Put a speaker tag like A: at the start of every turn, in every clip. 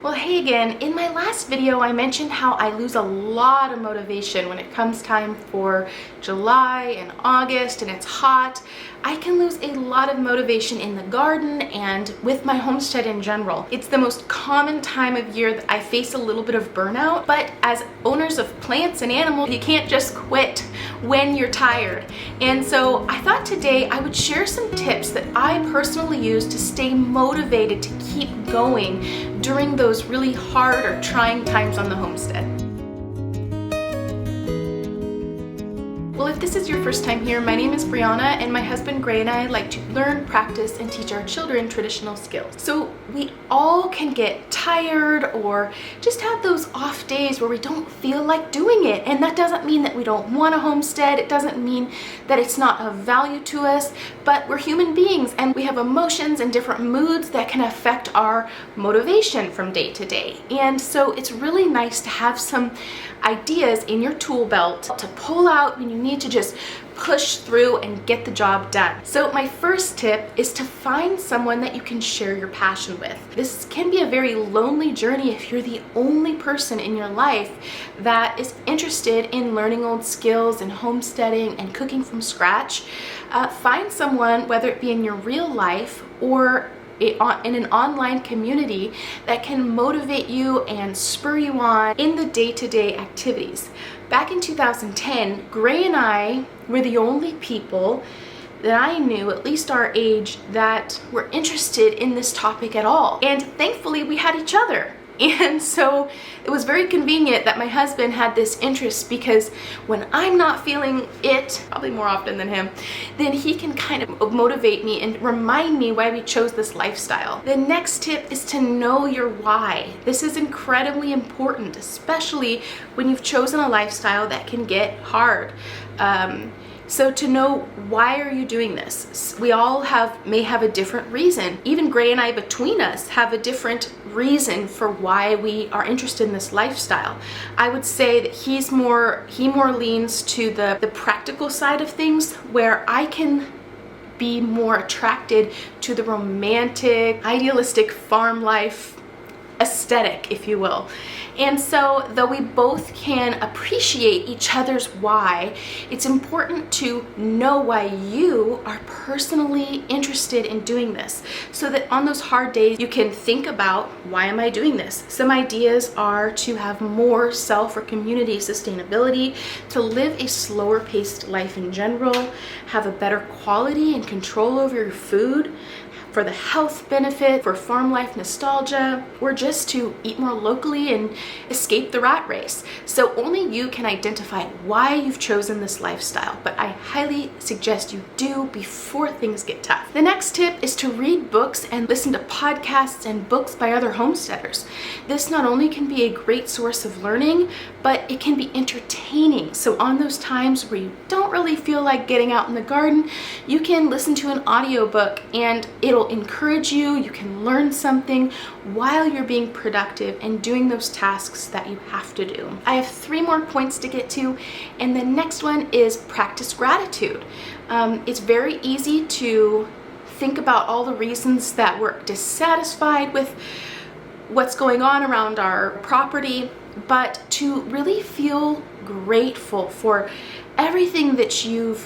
A: Well, hey again. In my last video, I mentioned how I lose a lot of motivation when it comes time for July and August and it's hot. I can lose a lot of motivation in the garden and with my homestead in general. It's the most common time of year that I face a little bit of burnout, but as owners of plants and animals, you can't just quit when you're tired. And so I thought today I would share some tips that I personally use to stay motivated to keep going during those really hard or trying times on the homestead. Well, if this is your first time here, my name is Brianna and my husband Gray and I like to learn, practice, and teach our children traditional skills. So we all can get tired or just have those off days where we don't feel like doing it. And that doesn't mean that we don't want a homestead. It doesn't mean that it's not of value to us, but we're human beings and we have emotions and different moods that can affect our motivation from day to day. And so it's really nice to have some ideas in your tool belt to pull out when you need to just push through and get the job done. So my first tip is to find someone that you can share your passion with. This can be a very lonely journey if you're the only person in your life that is interested in learning old skills and homesteading and cooking from scratch. Find someone, whether it be in your real life or in an online community, that can motivate you and spur you on in the day-to-day activities. Back in 2010, Gray and I were the only people that I knew, at least our age, that were interested in this topic at all. And thankfully we had each other. And so it was very convenient that my husband had this interest, because when I'm not feeling it, probably more often than him, then he can kind of motivate me and remind me why we chose this lifestyle. The next tip is to know your why. This is incredibly important, especially when you've chosen a lifestyle that can get hard. So to know, why are you doing this? We all may have a different reason. Even Gray and I between us have a different reason for why we are interested in this lifestyle. I would say that he more leans to the practical side of things, where I can be more attracted to the romantic, idealistic farm life aesthetic, if you will. And so though we both can appreciate each other's why, it's important to know why you are personally interested in doing this, so that on those hard days you can think about, why am I doing this? Some ideas are to have more self or community sustainability, to live a slower paced life in general, have a better quality and control over your food, for the health benefit, for farm life nostalgia, or just to eat more locally and escape the rat race. So only you can identify why you've chosen this lifestyle, but I highly suggest you do before things get tough. The next tip is to read books and listen to podcasts and books by other homesteaders. This not only can be a great source of learning, but it can be entertaining. So on those times where you don't really feel like getting out in the garden, you can listen to an audiobook and it'll encourage you. You can learn something while you're being productive and doing those tasks that you have to do. I have 3 more points to get to, and the next one is practice gratitude. It's very easy to think about all the reasons that we're dissatisfied with what's going on around our property, but to really feel grateful for everything that you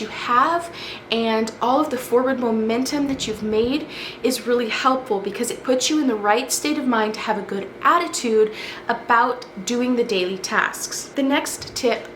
A: have, and all of the forward momentum that you've made is really helpful, because it puts you in the right state of mind to have a good attitude about doing the daily tasks. The next tip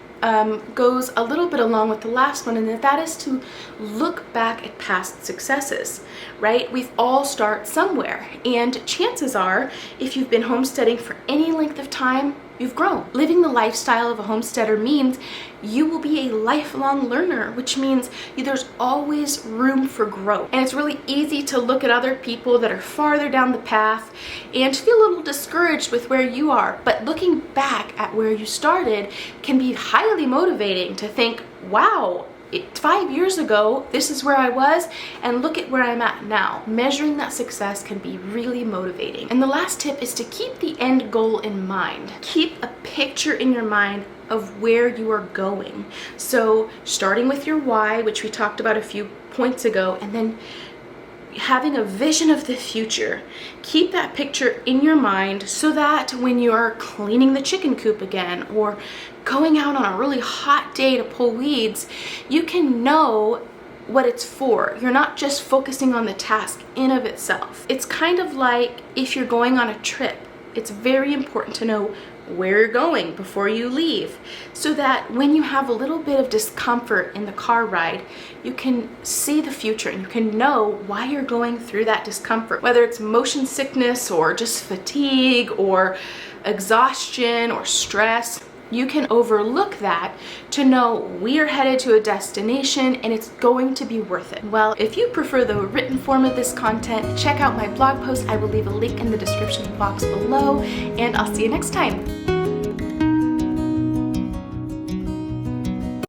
A: goes a little bit along with the last one, and that is to look back at past successes, right? We've all start somewhere, and chances are, if you've been homesteading for any length of time, you've grown. Living the lifestyle of a homesteader means you will be a lifelong learner, which means there's always room for growth. And it's really easy to look at other people that are farther down the path and feel a little discouraged with where you are. But looking back at where you started can be highly motivating to think, wow, 5 years ago, this is where I was, and look at where I'm at now. Measuring that success can be really motivating. And the last tip is to keep the end goal in mind. Keep a picture in your mind of where you are going. So starting with your why, which we talked about a few points ago, and then having a vision of the future. Keep that picture in your mind so that when you're cleaning the chicken coop again or going out on a really hot day to pull weeds, you can know what it's for. You're not just focusing on the task in of itself. It's kind of like if you're going on a trip. It's very important to know where you're going before you leave, so that when you have a little bit of discomfort in the car ride, you can see the future and you can know why you're going through that discomfort, whether it's motion sickness or just fatigue or exhaustion or stress. You can overlook that to know we are headed to a destination and it's going to be worth it. Well, if you prefer the written form of this content, check out my blog post. I will leave a link in the description box below, and I'll see you next time.